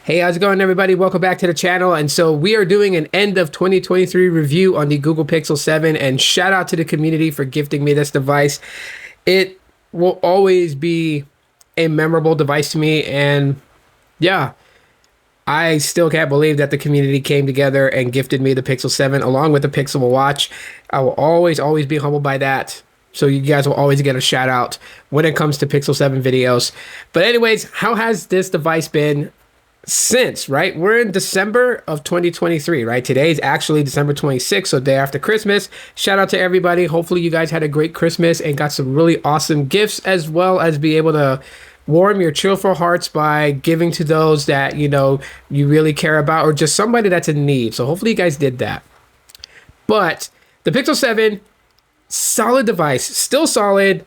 Hey, how's it going, everybody? Welcome back to the channel. And so we are doing an end of 2023 review on the Google Pixel 7, and shout out to the community for gifting me this device. It will always be a memorable device to me, and yeah, I still can't believe that the community came together and gifted me the Pixel 7 along with the Pixel Watch. I will always be humbled by that. So you guys will always get a shout out when it comes to Pixel 7 videos. But anyways, how has this device been since, right? We're in December of 2023, right? Today is actually December 26th, so day after Christmas. Shout out to everybody. Hopefully you guys had a great Christmas and got some really awesome gifts, as well as be able to warm your cheerful hearts by giving to those that, you know, you really care about, or just somebody that's in need. So hopefully you guys did that. But the Pixel 7, solid device, still solid.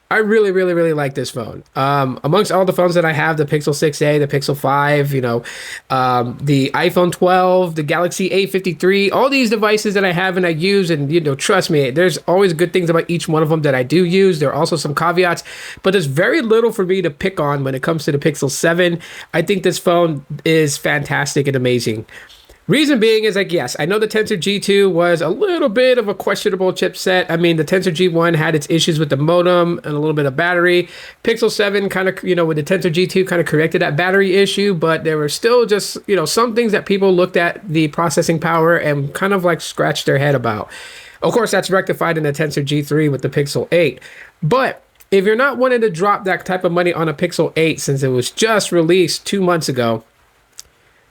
I really like this phone. Amongst all the phones that I have, the Pixel 6a, the Pixel 5, you know, the iPhone 12, the Galaxy A53, all these devices that I have and I use, and, you know, trust me, there's always good things about each one of them that I do use. There are also some caveats, but there's very little for me to pick on when it comes to the Pixel 7. I think this phone is fantastic and amazing. Reason being is, like, yes, I know the Tensor G2 was a little bit of a questionable chipset. I mean, the Tensor G1 had its issues with the modem and a little bit of battery. Pixel 7 kind of, you know, with the Tensor G2 kind of corrected that battery issue, but there were still just, you know, some things that people looked at the processing power and kind of like scratched their head about. Of course, that's rectified in the Tensor G3 with the Pixel 8. But if you're not wanting to drop that type of money on a Pixel 8 since it was just released 2 months ago,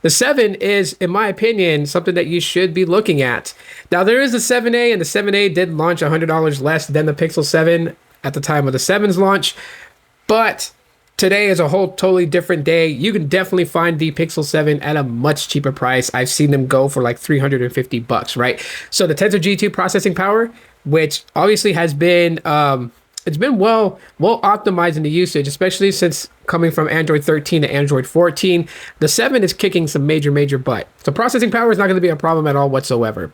the 7 is, in my opinion, something that you should be looking at. Now, there is the 7a, and the 7a did launch $100 less than the Pixel 7 at the time of the 7's launch. But today is a whole totally different day. You can definitely find the Pixel 7 at a much cheaper price. I've seen them go for like $350, right? So the Tensor G2 processing power, which obviously has been it's been well optimized in the usage, especially since coming from Android 13 to Android 14. The 7 is kicking some major butt. So processing power is not going to be a problem at all whatsoever.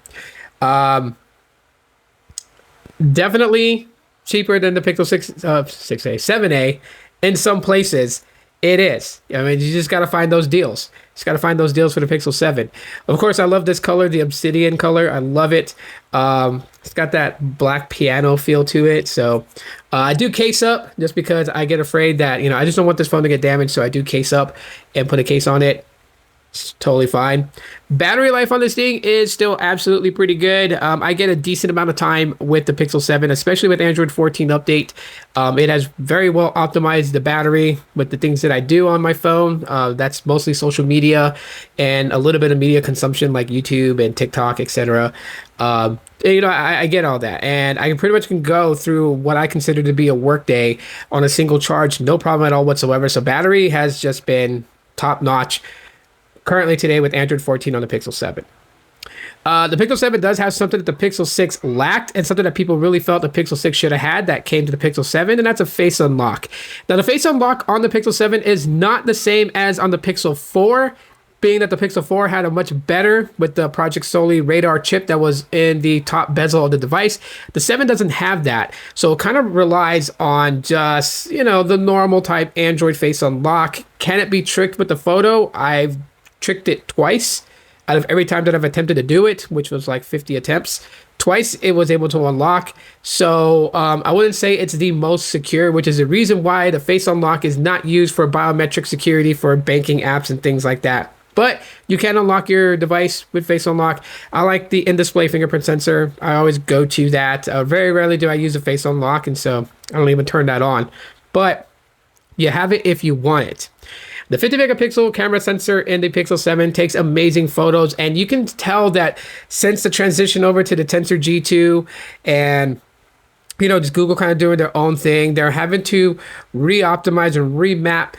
Definitely cheaper than the Pixel 6a, 7a in some places. It is. I mean, you just got to find those deals. Just got to find those deals for the Pixel 7. Of course, I love this color, the obsidian color. I love it. It's got that black piano feel to it. So I do case up just because I get afraid that, you know, I just don't want this phone to get damaged. So I do case up and put a case on it. It's totally fine. Battery life on this thing is still absolutely pretty good. I get a decent amount of time with the Pixel 7, especially with Android 14 update. It has very well optimized the battery with the things that I do on my phone. That's mostly social media and a little bit of media consumption like YouTube and TikTok, etc. You know, I get all that, and I pretty much can go through what I consider to be a work day on a single charge, no problem at all whatsoever. So battery has just been top notch currently today with Android 14 on the Pixel 7. The Pixel 7 does have something that the Pixel 6 lacked, and something that people really felt the Pixel 6 should have had that came to the Pixel 7, and that's a face unlock. Now, the face unlock on the Pixel 7 is not the same as on the Pixel 4, being that the Pixel 4 had a much better with the Project Soli radar chip that was in the top bezel of the device. The 7 doesn't have that, so it kind of relies on just, you know, the normal type Android face unlock. Can it be tricked with the photo? I've tricked it twice out of every time that I've attempted to do it, which was like 50 attempts. Twice it was able to unlock. So I wouldn't say it's the most secure, which is the reason why the face unlock is not used for biometric security for banking apps and things like that. But you can unlock your device with face unlock. I like the in-display fingerprint sensor. I always go to that. Very rarely do I use a face unlock, and so I don't even turn that on. But you have it if you want it. The 50 megapixel camera sensor in the Pixel 7 takes amazing photos, and you can tell that since the transition over to the Tensor G2 and, you know, just Google kind of doing their own thing, they're having to re-optimize and remap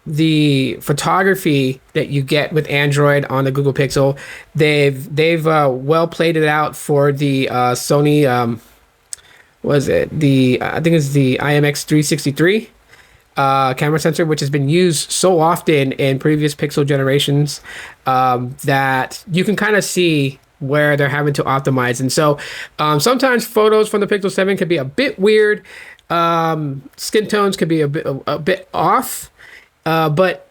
the photography that you get with Android on the Google Pixel. They've well played it out for the Sony, I think it's the IMX363 camera sensor, which has been used so often in previous Pixel generations, that you can kind of see where they're having to optimize. And so sometimes photos from the Pixel 7 can be a bit weird. Skin tones could be a bit off, but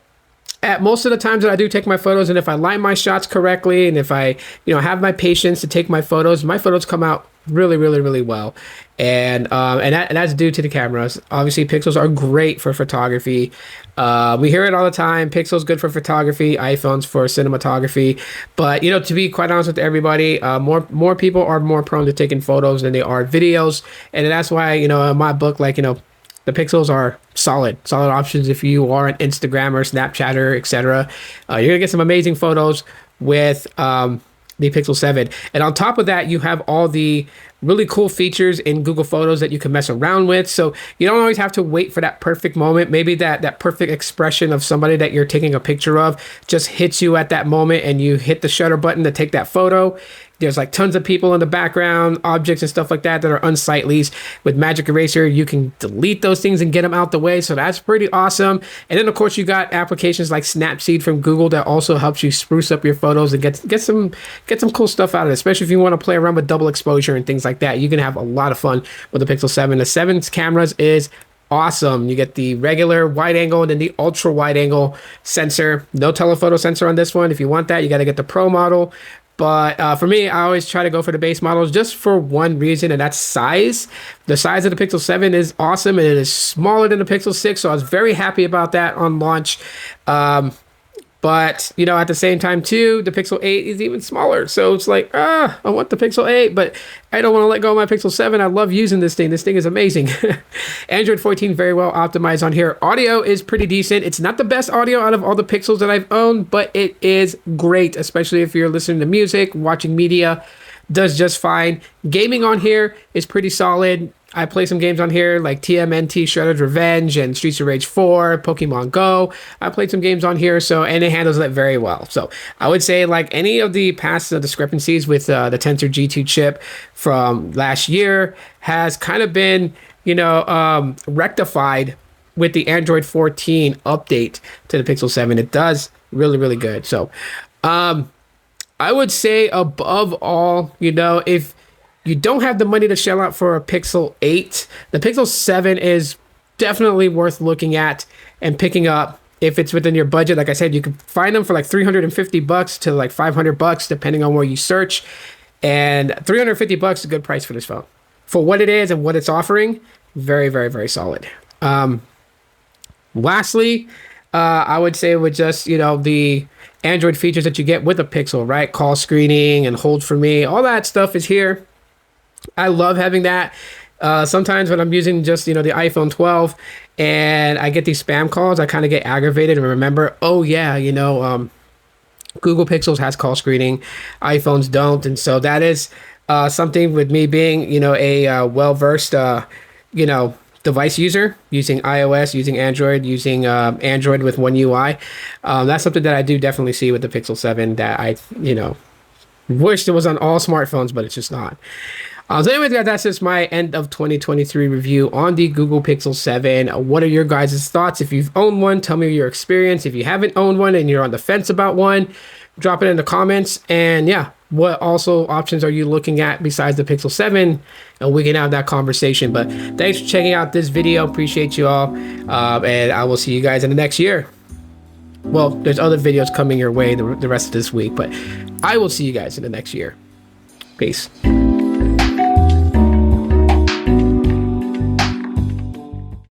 at most of the times that I do take my photos, and if I line my shots correctly, and if I, have my patience to take my photos come out really, really, really well. And that's due to the cameras. Obviously, pixels are great for photography. We hear it all the time. Pixels good for photography, iPhones for cinematography. But to be quite honest with everybody, more people are more prone to taking photos than they are videos, and that's why in my book, like the pixels are solid options if you are an Instagrammer, Snapchatter, etc. You're gonna get some amazing photos with the Pixel 7. And on top of that, you have all the really cool features in Google Photos that you can mess around with. So you don't always have to wait for that perfect moment. Maybe that perfect expression of somebody that you're taking a picture of just hits you at that moment, and you hit the shutter button to take that photo. There's like tons of people in the background, objects and stuff like that are unsightly. With Magic Eraser, you can delete those things and get them out the way. So that's pretty awesome. And then of course you got applications like Snapseed from Google that also helps you spruce up your photos and get some cool stuff out of it. Especially if you want to play around with double exposure and things like that, you can have a lot of fun with the Pixel 7. The 7's cameras is awesome. You get the regular wide angle and then the ultra wide angle sensor. No telephoto sensor on this one. If you want that, you got to get the Pro model. But for me, I always try to go for the base models just for one reason, and that's size. The size of the Pixel 7 is awesome, and it is smaller than the Pixel 6, so I was very happy about that on launch. But at the same time too, the Pixel 8 is even smaller. So it's like, I want the Pixel 8, but I don't want to let go of my Pixel 7. I love using this thing. This thing is amazing. Android 14 very well optimized on here. Audio is pretty decent. It's not the best audio out of all the Pixels that I've owned, but it is great, especially if you're listening to music, watching media. Does just fine. Gaming on here is pretty solid. I play some games on here like TMNT Shredder's Revenge and Streets of Rage 4, Pokemon Go. I played some games on here, and it handles that very well. So I would say like any of the past discrepancies with the Tensor G2 chip from last year has kind of been, rectified with the Android 14 update to the Pixel 7. It does really, really good. So I would say above all, if you don't have the money to shell out for a Pixel 8, the Pixel 7 is definitely worth looking at and picking up if it's within your budget. Like I said, you can find them for like $350 to like $500 depending on where you search. And $350 is a good price for this phone. For what it is and what it's offering, very, very, very solid. Lastly, I would say with just, the Android features that you get with a Pixel, right? Call screening and hold for me, all that stuff is here. I love having that. Sometimes when I'm using just, the iPhone 12 and I get these spam calls, I kind of get aggravated and remember, oh yeah, Google Pixels has call screening, iPhones don't. And so that is something with me being, a well-versed, device user, using iOS, using Android, using Android with One UI. That's something that I do definitely see with the Pixel 7 that I, wish it was on all smartphones, but it's just not. So anyways, guys, that's just my end of 2023 review on the Google Pixel 7. What are your guys' thoughts? If you've owned one, tell me your experience. If you haven't owned one and you're on the fence about one, drop it in the comments. And yeah, what also options are you looking at besides the Pixel 7? And we can have that conversation. But thanks for checking out this video. Appreciate you all. And I will see you guys in the next year. Well, there's other videos coming your way the rest of this week, but I will see you guys in the next year. Peace.